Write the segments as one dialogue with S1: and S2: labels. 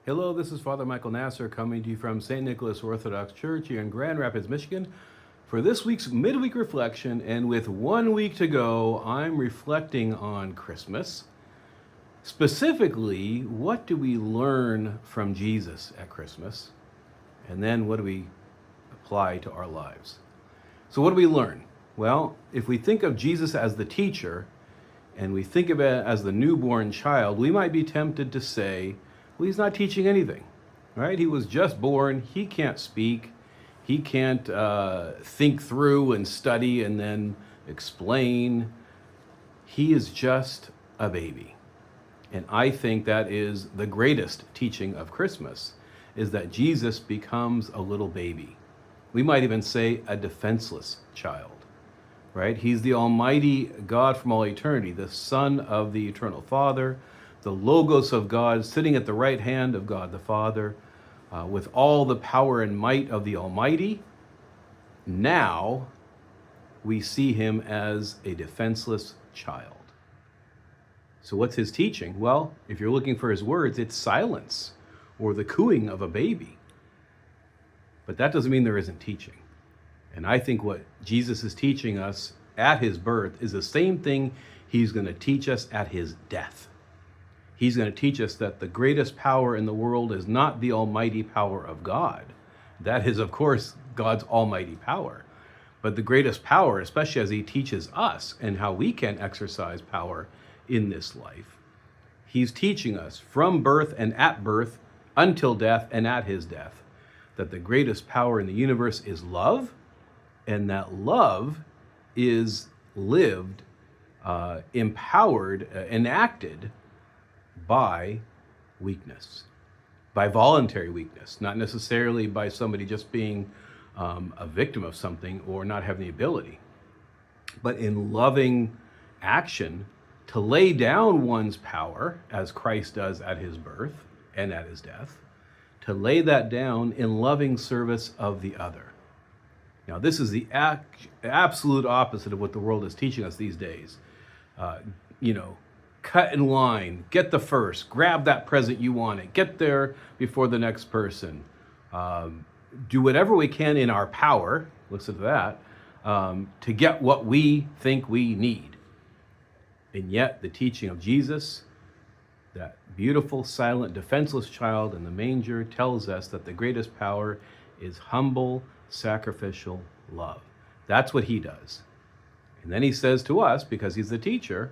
S1: Hello, this is Father Michael Nasser coming to you from St. Nicholas Orthodox Church here in Grand Rapids, Michigan for this week's midweek reflection. And with 1 week to go, I'm reflecting on Christmas. Specifically, what do we learn from Jesus at Christmas? And then what do we apply to our lives? So what do we learn? Well, if we think of Jesus as the teacher and we think of it as the newborn child, we might be tempted to say, well, he's not teaching anything, right? He was just born. He can't speak. He can't think through and study and then explain. He is just a baby. And I think that is the greatest teaching of Christmas, is that Jesus becomes a little baby. We might even say a defenseless child, right? He's the Almighty God from all eternity, the Son of the Eternal Father, the Logos of God, sitting at the right hand of God the Father, with all the power and might of the Almighty. Now we see him as a defenseless child. So what's his teaching? Well, if you're looking for his words, it's silence or the cooing of a baby. But that doesn't mean there isn't teaching. And I think what Jesus is teaching us at his birth is the same thing he's going to teach us at his death. He's going to teach us that the greatest power in the world is not the almighty power of God. That is, of course, God's almighty power. But the greatest power, especially as he teaches us and how we can exercise power in this life, he's teaching us from birth and at birth until death and at his death, that the greatest power in the universe is love, and that love is lived, empowered, enacted by weakness, by voluntary weakness, not necessarily by somebody just being a victim of something or not having the ability, but in loving action to lay down one's power, as Christ does at his birth and at his death, to lay that down in loving service of the other. Now, this is the absolute opposite of what the world is teaching us these days. Cut in line, get the first, grab that present you wanted, get there before the next person. Do whatever we can in our power, listen to that, to get what we think we need. And yet the teaching of Jesus, that beautiful, silent, defenseless child in the manger, tells us that the greatest power is humble, sacrificial love. That's what he does. And then he says to us, because he's the teacher,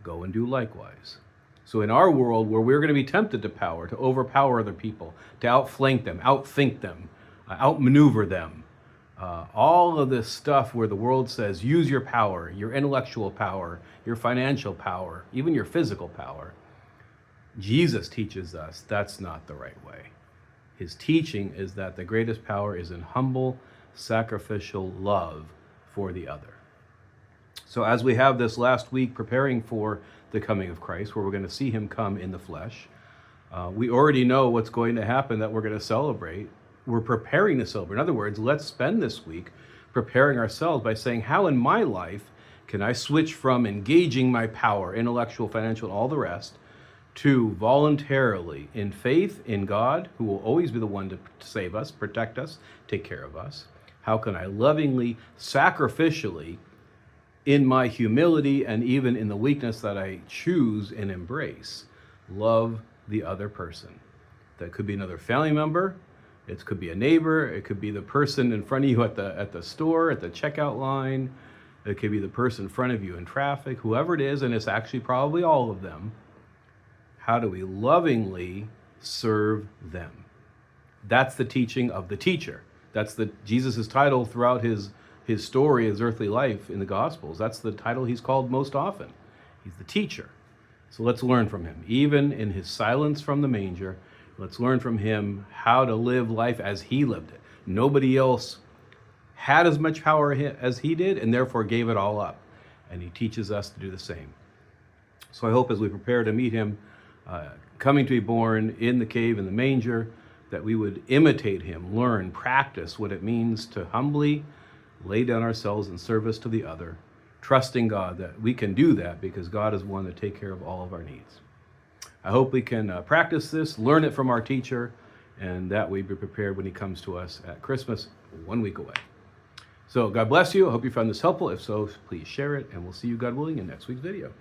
S1: go and do likewise. So in our world, where we're going to be tempted to power, to overpower other people, to outflank them, outthink them, outmaneuver them, all of this stuff where the world says, use your power, your intellectual power, your financial power, even your physical power, Jesus teaches us that's not the right way. His teaching is that the greatest power is in humble, sacrificial love for the other. So as we have this last week preparing for the coming of Christ, where we're going to see him come in the flesh, we already know what's going to happen, that we're going to celebrate. We're preparing to celebrate. In other words, let's spend this week preparing ourselves by saying, how in my life can I switch from engaging my power, intellectual, financial, and all the rest, to voluntarily, in faith in God, who will always be the one to save us, protect us, take care of us. How can I lovingly, sacrificially, in my humility and even in the weakness that I choose and embrace, love the other person? That could be another family member, it could be a neighbor, it could be the person in front of you at the store, at the checkout line, it could be the person in front of you in traffic, whoever it is, and it's actually probably all of them. How do we lovingly serve them? That's the teaching of the teacher. That's Jesus' title throughout his story, his earthly life in the Gospels. That's the title he's called most often. He's the teacher. So let's learn from him. Even in his silence from the manger, let's learn from him how to live life as he lived it. Nobody else had as much power as he did, and therefore gave it all up. And he teaches us to do the same. So I hope as we prepare to meet him, coming to be born in the cave, in the manger, that we would imitate him, learn, practice what it means to humbly lay down ourselves in service to the other, trusting God that we can do that because God is one to take care of all of our needs. I hope we can practice this, learn it from our teacher, and that we be prepared when he comes to us at Christmas, 1 week away. So God bless you. I hope you found this helpful. If so, please share it, and we'll see you, God willing, in next week's video.